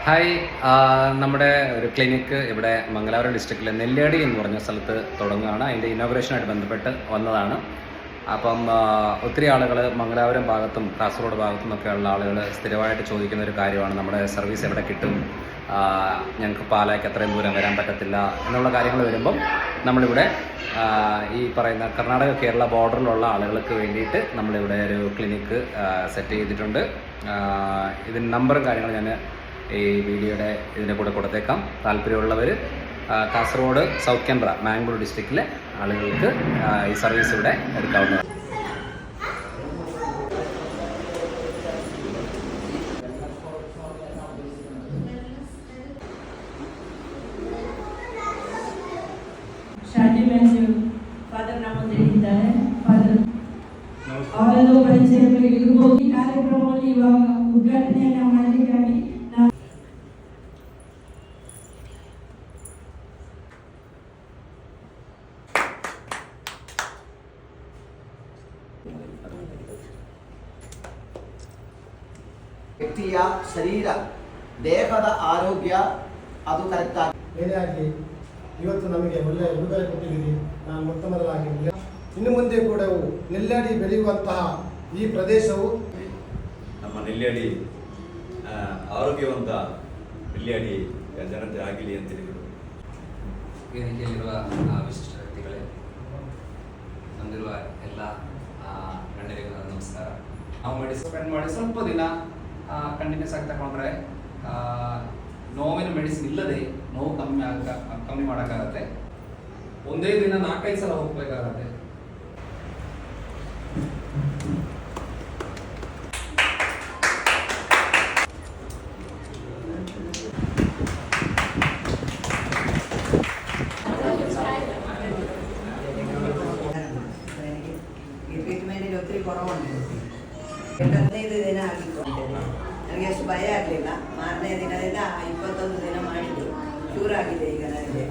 Hi, നമ്മുടെ ഒരു clinic ഇവിടെ മംഗലാപുരം ഡിസ്ട്രിക്റ്റിലെ നെല്ലിയാടി എന്ന് പറഞ്ഞ സ്ഥലത്ത് തുടങ്ങുകയാണ്. അതിൻ്റെ ഇനോഗ്രേഷനായിട്ട് ബന്ധപ്പെട്ട് വന്നതാണ്. അപ്പം ഒത്തിരി ആളുകൾ മംഗലാപുരം ഭാഗത്തും കാസർഗോഡ് ഭാഗത്തും ഒക്കെയുള്ള ആളുകൾ സ്ഥിരമായിട്ട് ചോദിക്കുന്ന ഒരു കാര്യമാണ്, നമ്മുടെ സർവീസ് എവിടെ കിട്ടും, ഞങ്ങൾക്ക് പാലായ്ക്ക് അത്രയും ദൂരം വരാൻ പറ്റത്തില്ല എന്നുള്ള കാര്യങ്ങൾ വരുമ്പം നമ്മളിവിടെ ഈ പറയുന്ന കർണാടക കേരള ബോർഡറിലുള്ള ആളുകൾക്ക് വേണ്ടിയിട്ട് നമ്മളിവിടെ ഒരു ക്ലിനിക്ക് സെറ്റ് ചെയ്തിട്ടുണ്ട്. ഇതിന് നമ്പറും കാര്യങ്ങളും ഞാൻ ഈ വീഡിയോയുടെ ഇതിൻ്റെ കൂടെ കൊടുത്തേക്കാം. താല്പര്യമുള്ളവർ കാസർഗോഡ് സൗത്ത് കേന്ദ്ര മാംഗ്ലൂർ ഡിസ്ട്രിക്റ്റിലെ ആളുകൾക്ക് ഈ സർവീസ് ഇവിടെ എടുക്കാവുന്നതാണ്. ಅವರೆಲ್ಲ ಈ ಕಾರ್ಯಕ್ರಮವನ್ನು ಇವಾಗ ಉದ್ಘಾಟನೆಯನ್ನು ಮಾಡಲಿಕ್ಕಾಗಿ ವ್ಯಕ್ತಿಯ ಶರೀರ ದೇಹದ ಆರೋಗ್ಯ ಅದು ಕರೆಕ್ಟ್ ಆಗಿ ಇವತ್ತು ನಮಗೆ ಒಳ್ಳೆಯ ಉಡುಗೊರೆ ಕೊಟ್ಟಿದ್ದೀರಿ. ನಾನು ಮೊತ್ತ ಮೊದಲಾಗಿ ಇನ್ನು ಮುಂದೆ ಕೂಡ ನೆಲ್ಯಾಡಿ ಬೆಳೆಯುವಂತಹ ಈ ಪ್ರದೇಶವು ನಮ್ಮ ನೆಲ್ಯಾಡಿ ಆರೋಗ್ಯವಂತ ನೆಲ್ಯಾಡಿ ಜನತೆ ಆಗಲಿ ಅಂತ ಹೇಳಿದರು. ವೇದಿಕೆಯಲ್ಲಿರುವ ವಿಶಿಷ್ಟ ವ್ಯಕ್ತಿಗಳೇ, ಬಂದಿರುವ ಎಲ್ಲ ಗಣ್ಯರಿಗೂ ನಮಸ್ಕಾರ. ನಾವು ಮೆಡಿಸಿನ್ ಸ್ಪೆಂಡ್ ಮಾಡಿ ಸ್ವಲ್ಪ ದಿನ ಕಂಟಿನ್ಯೂಸ್ ಆಗಿ ತಗೊಂಡ್ರೆ ನೋವಿನ ಮೆಡಿಸಿನ್ ಇಲ್ಲದೆ ನೋವು ಕಮ್ಮಿ ಮಾಡೋಕ್ಕಾಗತ್ತೆ. ಒಂದೇ ದಿನ 4-5 ಸಲ ಹೋಗ್ಬೇಕಾಗತ್ತೆ. ಟ್ರೀಟ್ಮೆಂಟಿಗೆ ಒತ್ತಿರಿ ಕೊರವುಂಟು. 15 ದಿನ ಆಗಿತ್ತು. ನನಗೆ ಅಷ್ಟು ಭಯ ಆಗಲಿಲ್ಲ. 6ನೇ ದಿನದಿಂದ 21 ದಿನ ಮಾಡಿದ್ದು ಕ್ಯೂರ್ ಆಗಿದೆ ಈಗ ನನಗೆ.